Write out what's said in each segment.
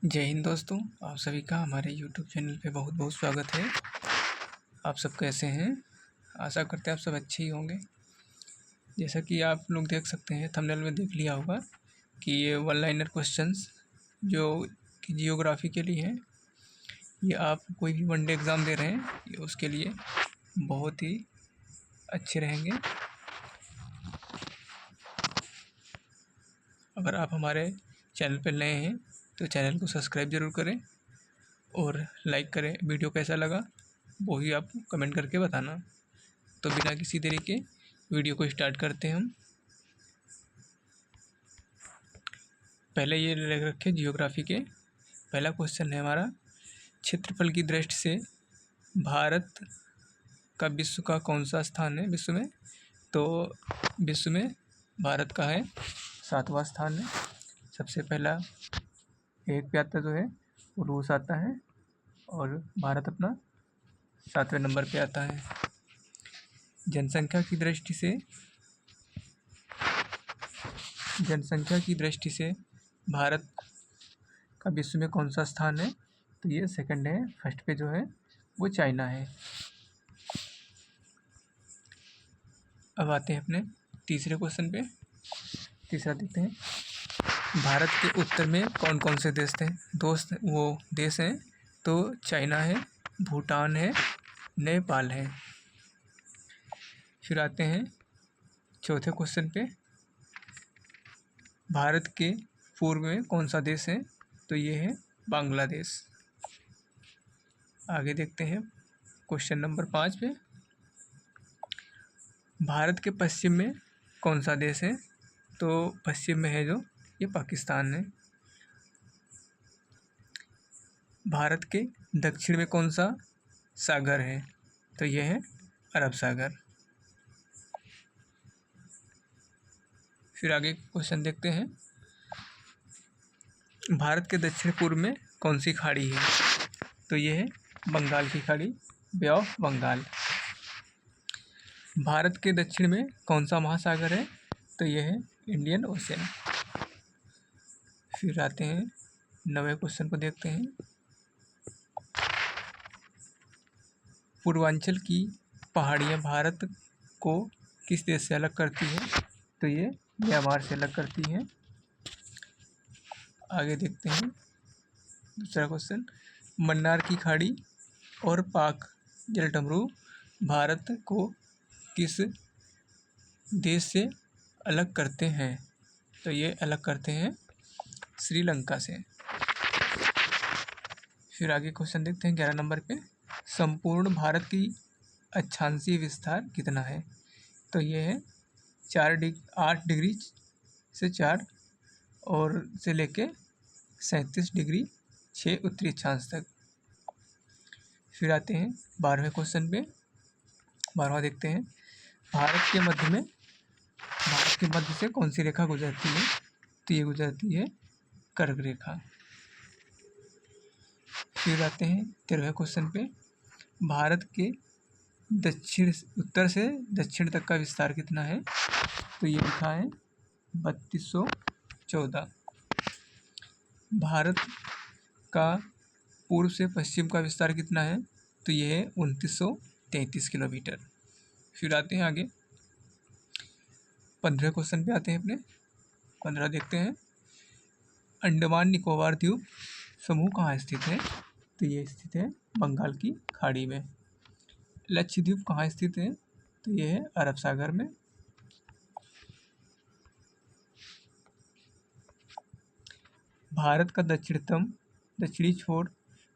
जय हिंद दोस्तों, आप सभी का हमारे यूट्यूब चैनल पे बहुत बहुत स्वागत है। आप सब कैसे हैं? आशा करते हैं आप सब अच्छे ही होंगे। जैसा कि आप लोग देख सकते हैं, थंबनेल में देख लिया होगा कि ये वन लाइनर क्वेश्चंस जो कि जियोग्राफी के लिए हैं, ये आप कोई भी वनडे एग्ज़ाम दे रहे हैं ये उसके लिए बहुत ही अच्छे रहेंगे। अगर आप हमारे चैनल पर नए हैं तो चैनल को सब्सक्राइब ज़रूर करें और लाइक करें। वीडियो कैसा लगा वो ही आप कमेंट करके बताना। तो बिना किसी देरी के वीडियो को स्टार्ट करते हैं हम। पहले ये ले रखे जियोग्राफी के। पहला क्वेश्चन है हमारा, क्षेत्रफल की दृष्टि से भारत का विश्व का कौन सा स्थान है विश्व में? तो विश्व में भारत का है 7वां स्थान है। सबसे पहला एक पे आता जो है वो रूस आता है और भारत अपना 7वें नंबर पे आता है। जनसंख्या की दृष्टि से भारत का विश्व में कौन सा स्थान है? तो ये सेकंड है। फर्स्ट पे जो है वो चाइना है। अब आते हैं अपने तीसरे क्वेश्चन पे। तीसरा देखते हैं, भारत के उत्तर में कौन कौन से देश हैं? तो चाइना है, भूटान है, नेपाल है। फिर आते हैं चौथे क्वेश्चन पे, भारत के पूर्व में कौन सा देश है? तो ये है बांग्लादेश। आगे देखते हैं क्वेश्चन नंबर 5 पे, भारत के पश्चिम में कौन सा देश है? तो पश्चिम में है जो ये पाकिस्तान है। भारत के दक्षिण में कौन सा सागर है? तो ये है अरब सागर। फिर आगे क्वेश्चन देखते हैं, भारत के दक्षिण पूर्व में कौन सी खाड़ी है? तो ये है बंगाल की खाड़ी, बे ऑफ बंगाल। भारत के दक्षिण में कौन सा महासागर है? तो ये है इंडियन ओशन। फिर आते हैं 9वें क्वेश्चन को देखते हैं, पूर्वांचल की पहाड़ियाँ भारत को किस देश से अलग करती है? तो ये म्यांमार से अलग करती हैं। आगे देखते हैं दूसरा क्वेश्चन, मन्नार की खाड़ी और पाक जलटमरू भारत को किस देश से अलग करते हैं? तो ये अलग करते हैं श्रीलंका से। फिर आगे क्वेश्चन देखते हैं 11 नंबर पे, संपूर्ण भारत की अक्षांशीय विस्तार कितना है? तो ये है 8 डिग्री से 4 और से लेके 37 डिग्री 6 उत्तरी अक्षांश तक। फिर आते हैं 12वें क्वेश्चन पे। 12वां देखते हैं, भारत के मध्य से कौन सी रेखा गुजरती है? तो ये गुजरती है कर्क रेखा। फिर आते हैं 13वें क्वेश्चन पे, भारत के उत्तर से दक्षिण तक का विस्तार कितना है? तो ये लिखा है 3214। भारत का पूर्व से पश्चिम का विस्तार कितना है? तो ये है 2933 किलोमीटर। फिर आते हैं आगे 15वें क्वेश्चन पे आते हैं अपने। 15 देखते हैं, अंडमान निकोबार द्वीप समूह कहाँ स्थित है? तो ये स्थित है बंगाल की खाड़ी में। लक्षद्वीप कहाँ स्थित है? तो ये है अरब सागर में। भारत का दक्षिणी छोर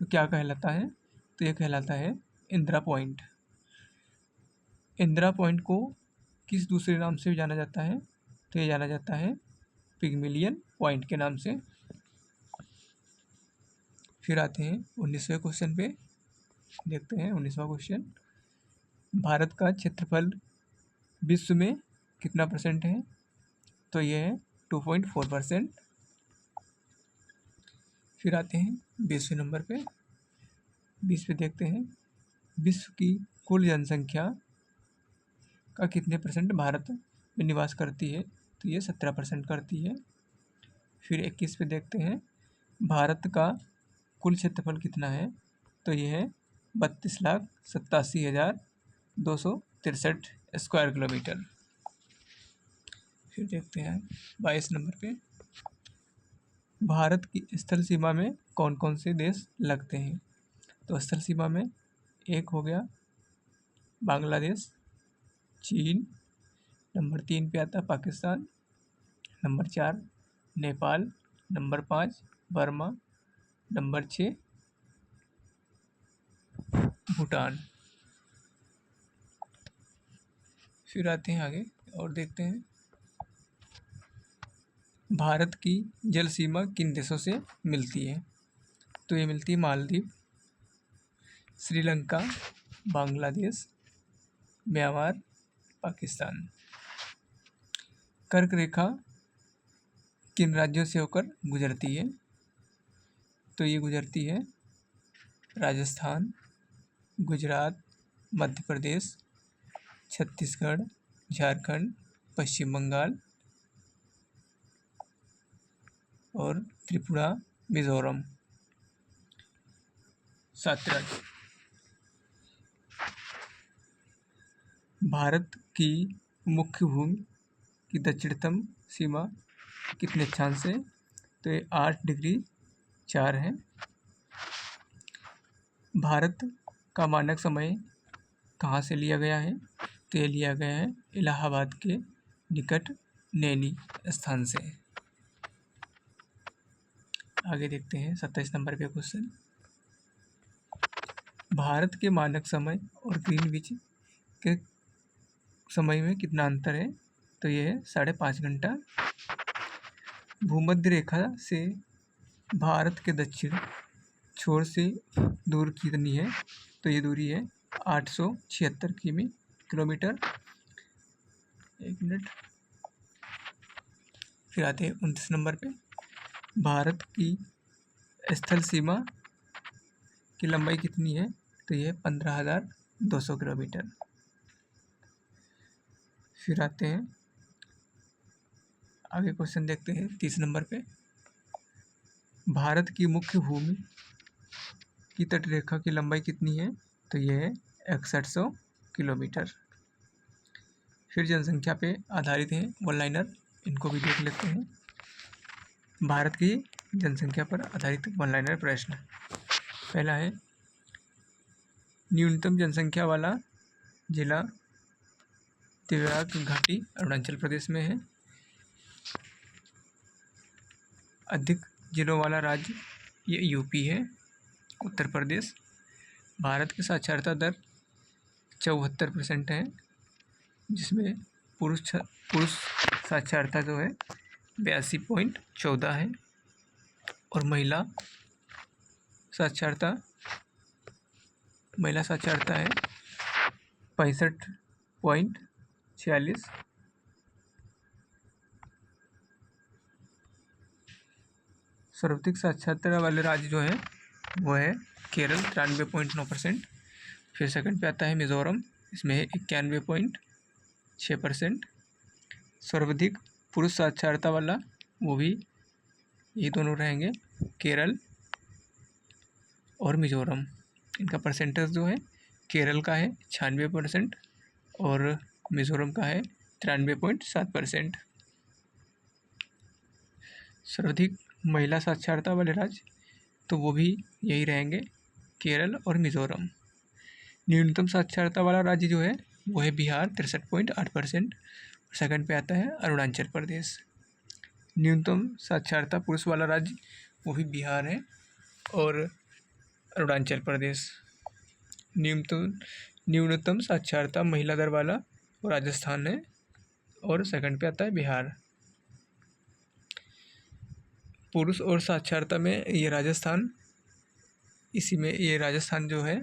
तो क्या कहलाता है? तो ये कहलाता है इंदिरा पॉइंट। इंदिरा पॉइंट को किस दूसरे नाम से जाना जाता है? तो ये जाना जाता है पिग्मिलियन पॉइंट के नाम से। फिर आते हैं 19वें क्वेश्चन पे। देखते हैं 19वां क्वेश्चन, भारत का क्षेत्रफल विश्व में कितना % है? तो ये है 2.4%। फिर आते हैं 20वें नंबर पे। 20 पे देखते हैं, विश्व की कुल जनसंख्या का कितने % भारत में निवास करती है? तो ये 17% करती है। फिर 21 पे देखते हैं, भारत का कुल क्षेत्रफल कितना है? तो ये है 32,87,263 स्क्वायर किलोमीटर। फिर देखते हैं 22 नंबर पे, भारत की स्थल सीमा में कौन कौन से देश लगते हैं? तो स्थल सीमा में एक हो गया बांग्लादेश, चीन, नंबर 3 पे आता है Pakistan, number 4 Nepal, number 5 Burma, number 6 Bhutan. फिर आते हैं आगे और देखते हैं भारत की जल सीमा किन देशों से मिलती है? तो ये मिलती है मालदीव, श्रीलंका, बांग्लादेश, म्यांमार, पाकिस्तान। कर्क रेखा किन राज्यों से होकर गुजरती है? तो ये गुजरती है राजस्थान, गुजरात, मध्य प्रदेश, छत्तीसगढ़, झारखंड, पश्चिम बंगाल और त्रिपुरा, मिजोरम। 7 राज्य। भारत की मुख्य भूमि की दक्षिणतम सीमा कितने अक्षांश है? तो ये 8 डिग्री 4 है। भारत का मानक समय कहाँ से लिया गया है? तो ये लिया गया है इलाहाबाद के निकट नैनी स्थान से। आगे देखते हैं 27 नंबर पे क्वेश्चन, भारत के मानक समय और ग्रीनविच के समय में कितना अंतर है? तो ये है 5.5 घंटा। भूमध्य रेखा से भारत के दक्षिण छोर से दूर कितनी है? तो ये दूरी है 876 किलोमीटर। 1 मिनट। फिर आते हैं 29 नंबर पे, भारत की स्थल सीमा की लंबाई कितनी है? तो ये 15,200 किलोमीटर। फिर आते हैं आगे क्वेश्चन देखते हैं 30 नंबर पे, भारत की मुख्य भूमि की तटरेखा की लंबाई कितनी है? तो ये है 6100 किलोमीटर। फिर जनसंख्या पे आधारित है वन लाइनर, इनको भी देख लेते हैं। भारत की जनसंख्या पर आधारित वन लाइनर प्रश्न। पहला है, न्यूनतम जनसंख्या वाला जिला तिलक घाटी अरुणाचल प्रदेश में है। अधिक जिलों वाला राज्य ये यूपी है। उत्तर प्रदेश। भारत की साक्षरता दर 74% है, जिसमें पुरुष साक्षरता जो है 82.14 है और महिला साक्षरता है 65.46। सर्वाधिक साक्षरता वाले राज्य जो है वो है केरल 93.9%। फिर सेकंड पे आता है मिजोरम, इसमें है 91.6%। सर्वाधिक पुरुष साक्षरता वाला वो भी ये दोनों रहेंगे, केरल और मिजोरम। इनका परसेंटेज जो है केरल का है 96% और मिजोरम का है 93.7%। सर्वाधिक महिला साक्षरता वाले राज्य तो वो भी यही रहेंगे, केरल और मिजोरम। न्यूनतम साक्षरता वाला राज्य जो है वो है बिहार 63.8%। सेकंड पे आता है अरुणाचल प्रदेश। न्यूनतम साक्षरता पुरुष वाला राज्य वो भी बिहार है और अरुणाचल प्रदेश। न्यूनतम साक्षरता महिला दर वाला वो राजस्थान है और सेकंड पे आता है बिहार। पुरुष और साक्षरता में ये राजस्थान जो है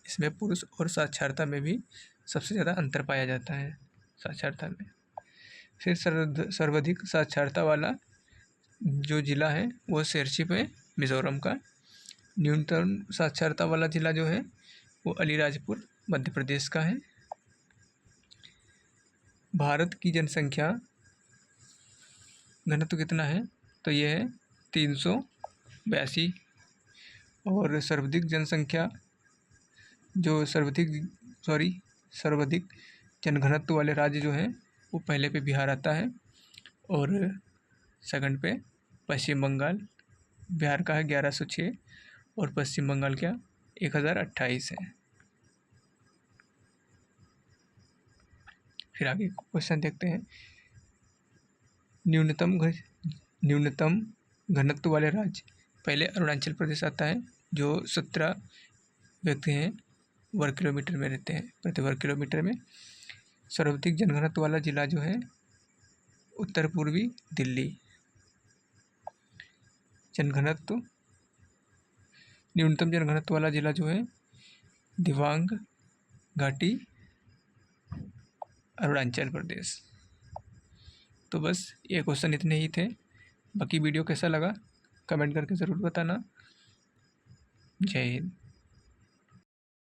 इसमें पुरुष और साक्षरता में भी सबसे ज़्यादा अंतर पाया जाता है साक्षरता में। फिर सर्वाधिक साक्षरता वाला जो ज़िला है वो शेरशिप है मिज़ोरम का। न्यूनतम साक्षरता वाला ज़िला जो है वो अलीराजपुर मध्य प्रदेश का है। भारत की जनसंख्या घनत्व कितना है? तो ये है 300 82। और सर्वाधिक जनसंख्या जो सर्वाधिक जनघनत्व वाले राज्य जो हैं वो पहले पे बिहार आता है और सेकंड पे पश्चिम बंगाल। बिहार का है 1106 और पश्चिम बंगाल का 1028 है। फिर आगे क्वेश्चन देखते हैं। न्यूनतम घनत्व वाले राज्य, पहले अरुणाचल प्रदेश आता है जो 17 व्यक्ति हैं वर्ग किलोमीटर में रहते हैं, प्रति वर्ग किलोमीटर में। सर्वाधिक जनघनत्व वाला जिला जो है उत्तर पूर्वी दिल्ली। न्यूनतम जनघनत्व वाला जिला जो है दिबांग घाटी, अरुणाचल प्रदेश। तो बस ये क्वेश्चन इतने ही थे। बाकी वीडियो कैसा लगा कमेंट करके ज़रूर बताना। जय हिंद।